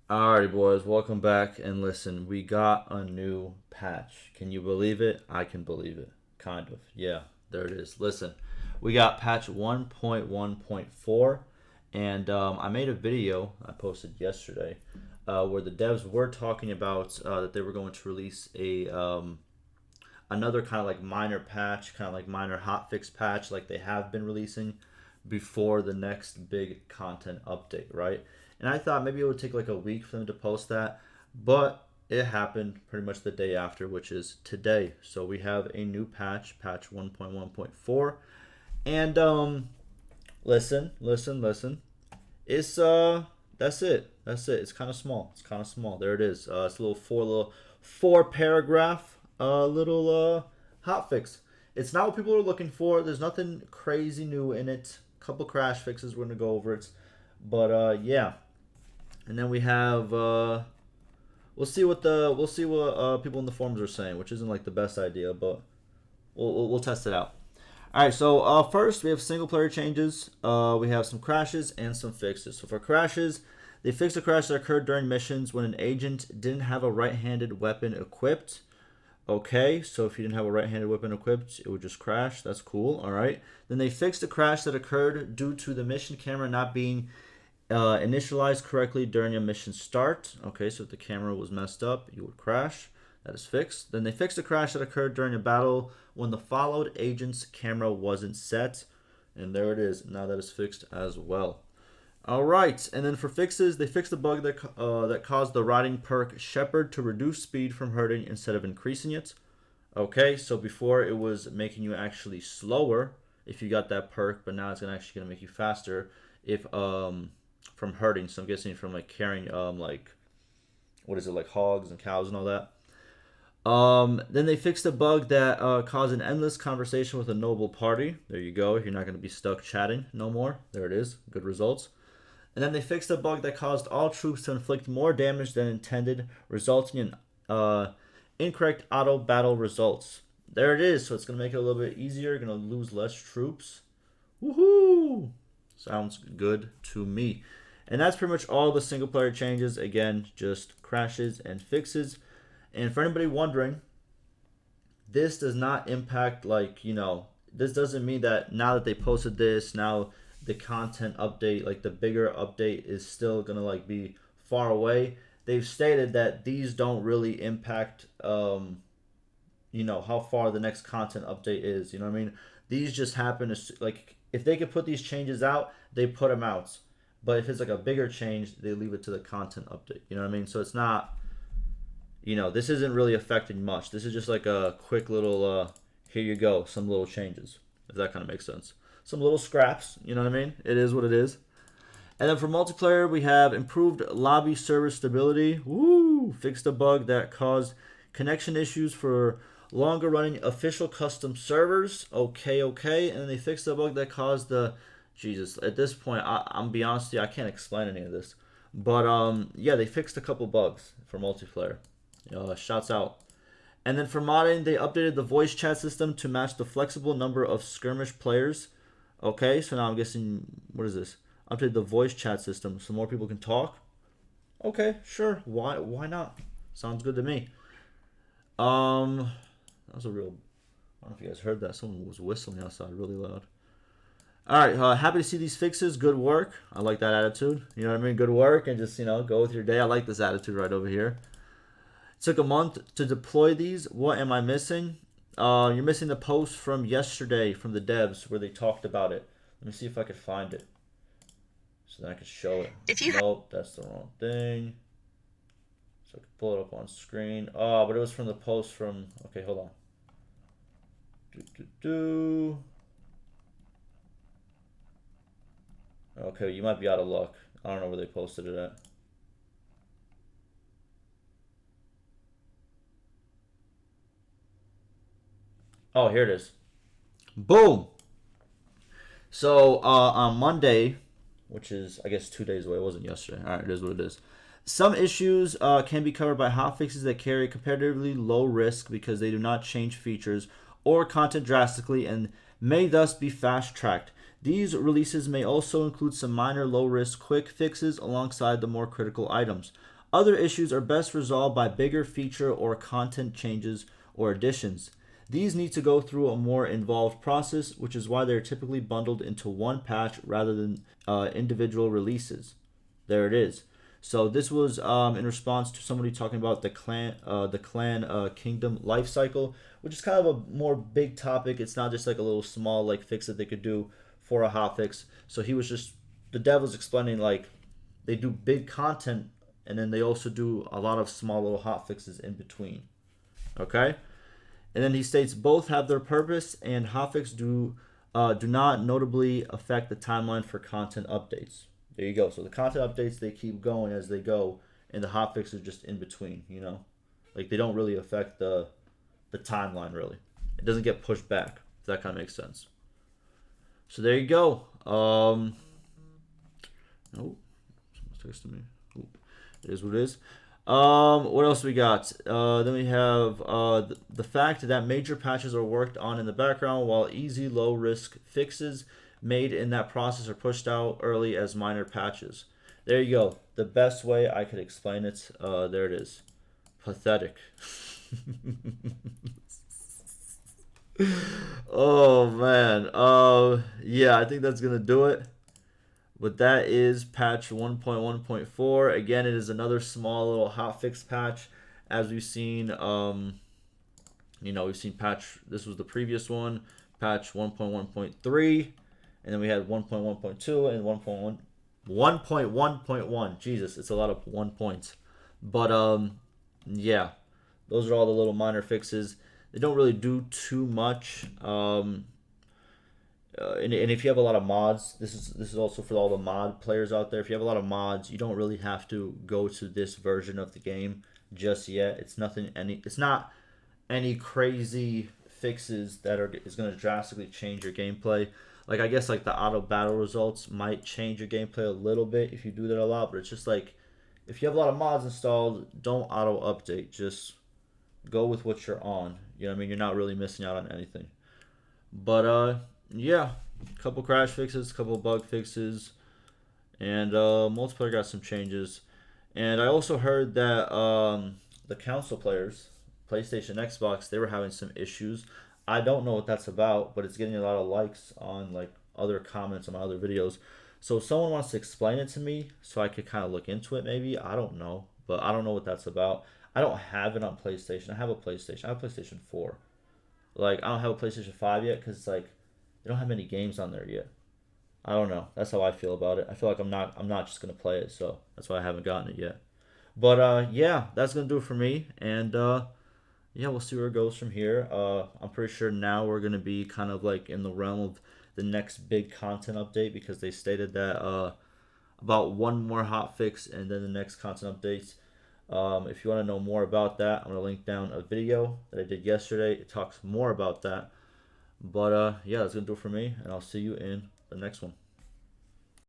Alrighty, boys, welcome back. And listen, we got a new patch. Can you believe it? I can believe it. Kind of. Yeah, there it is. Listen, we got patch 1.1.4, and I made a video I posted yesterday where the devs were talking about that they were going to release a another kind of like minor patch, kind of like minor hotfix patch, like they have been releasing before the next big content update, right? And I thought maybe it would take like a week for them to post that, but it happened pretty much the day after, which is today. So we have a new patch, patch 1.1.4, and listen. It's that's it. That's it. It's kind of small. It's kind of small. There it is. It's a little four paragraph little hot fix. It's not what people are looking for. There's nothing crazy new in it. Couple crash fixes. We're gonna go over it, but yeah. And then we have we'll see what people in the forums are saying, which isn't like the best idea, but we'll test it out. All right, so first we have single player changes. We have some crashes and some fixes. So for crashes, they fixed a crash that occurred during missions when an agent didn't have a right-handed weapon equipped. Okay, so if you didn't have a right-handed weapon equipped, it would just crash. That's cool. All right. Then they fixed a crash that occurred due to the mission camera not being initialized correctly during a mission start. Okay, so if the camera was messed up, you would crash. That is fixed. Then they fixed a crash that occurred during a battle when the followed agent's camera wasn't set. And there it is. Now that is fixed as well. All right, and then for fixes, they fixed the bug that caused the riding perk Shepherd to reduce speed from hurting instead of increasing it. Okay, so before it was making you actually slower if you got that perk, but now it's actually gonna make you faster if from hurting. So I'm guessing from like carrying like what is it, like hogs and cows and all that. Then they fixed a bug that caused an endless conversation with a noble party. There you go. You're not going to be stuck chatting no more. There it is. Good results. And then they fixed a bug that caused all troops to inflict more damage than intended, resulting in incorrect auto battle results. There it is. So it's going to make it a little bit easier. You're going to lose less troops. Woohoo! Sounds good to me. And that's pretty much all the single player changes. Again, just crashes and fixes. And for anybody wondering, this does not impact, like, this doesn't mean that now that they posted this, now the content update, like the bigger update, is still gonna like be far away. They've stated that these don't really impact how far the next content update is. You know what I mean? These just happen to, like, if they could put these changes out, they put them out. But if it's like a bigger change, they leave it to the content update. You know what I mean? So it's not, this isn't really affecting much. This is just like a quick little, here you go, some little changes, if that kind of makes sense. Some little scraps, you know what I mean? It is what it is. And then for multiplayer, we have improved lobby server stability. Woo! Fixed a bug that caused connection issues for longer running official custom servers. Okay. And then they fixed a bug that caused the, Jesus, at this point, I'm be honest with you, I can't explain any of this. But yeah, they fixed a couple bugs for multiplayer. Shouts out. And then for modding, they updated the voice chat system to match the flexible number of skirmish players. Okay, so now I'm guessing, what is this? Update the voice chat system so more people can talk. Okay, sure. Why not? Sounds good to me. That was a real. I don't know if you guys heard that. Someone was whistling outside really loud. All right, happy to see these fixes. Good work. I like that attitude. You know what I mean? Good work, and just go with your day. I like this attitude right over here. It took a month to deploy these. What am I missing? You're missing the post from yesterday from the devs where they talked about it. Let me see if I could find it so that I could show it. Nope, that's the wrong thing. So I can pull it up on screen. Oh, but it was from the post from. Okay, hold on. Okay, you might be out of luck. I don't know where they posted it at. Oh, here it is. Boom. So on Monday, which is I guess 2 days away, it wasn't yesterday. All right, it is what it is. Some issues can be covered by hotfixes that carry comparatively low risk because they do not change features or content drastically and may thus be fast tracked. These releases may also include some minor low risk quick fixes alongside the more critical items. Other issues are best resolved by bigger feature or content changes or additions. These need to go through a more involved process, which is why they're typically bundled into one patch rather than individual releases. There it is. So this was in response to somebody talking about the clan kingdom life cycle, which is kind of a more big topic. It's not just like a little small like fix that they could do for a hotfix. So he was just the dev was explaining like they do big content and then they also do a lot of small little hotfixes in between. Okay, and then he states both have their purpose and hotfix do not notably affect the timeline for content updates. There you go. So the content updates they keep going as they go, and the hotfix are just in between. You know, like they don't really affect the timeline really. It doesn't get pushed back. If that kind of makes sense. So there you go. Oh, someone's texting me. Oh, it is what it is. What else we got? Then we have the fact that major patches are worked on in the background, while easy, low risk fixes made in that process are pushed out early as minor patches. There you go. The best way I could explain it. There it is. Pathetic. Oh man. Yeah, I think that's gonna do it. But that is patch 1.1.4. Again, it is another small little hotfix patch, as we've seen. We've seen patch. This was the previous one, patch 1.1.3, and then we had 1.1.2 and 1.1.1. Jesus, it's a lot of 1 points. But yeah, those are all the little minor fixes. They don't really do too much. And if you have a lot of mods, this is also for all the mod players out there. If you have a lot of mods, you don't really have to go to this version of the game just yet. It's not any crazy fixes that is going to drastically change your gameplay. Like I guess like the auto battle results might change your gameplay a little bit if you do that a lot, but it's just like if you have a lot of mods installed, don't auto update. Just go with what you're on. You know what I mean? You're not really missing out on anything. But yeah, couple crash fixes, couple bug fixes, and multiplayer got some changes. And I also heard that the console players, PlayStation, Xbox, they were having some issues. I don't know what that's about, but it's getting a lot of likes on like other comments on my other videos. So if someone wants to explain it to me, so I could kind of look into it, maybe I don't know, but I don't know what that's about. I don't have it on PlayStation. I have a PlayStation. I have a PlayStation 4. Like I don't have a PlayStation 5 yet because it's like they don't have many games on there yet. I don't know. That's how I feel about it. I feel like I'm not just gonna play it, so that's why I haven't gotten it yet. But yeah, that's gonna do it for me, and yeah, we'll see where it goes from here. I'm pretty sure now we're gonna be kind of like in the realm of the next big content update because they stated that about one more hot fix and then the next content updates. If you want to know more about that, I'm gonna link down a video that I did yesterday. It talks more about that. But yeah, that's gonna do it for me, and I'll see you in the next one.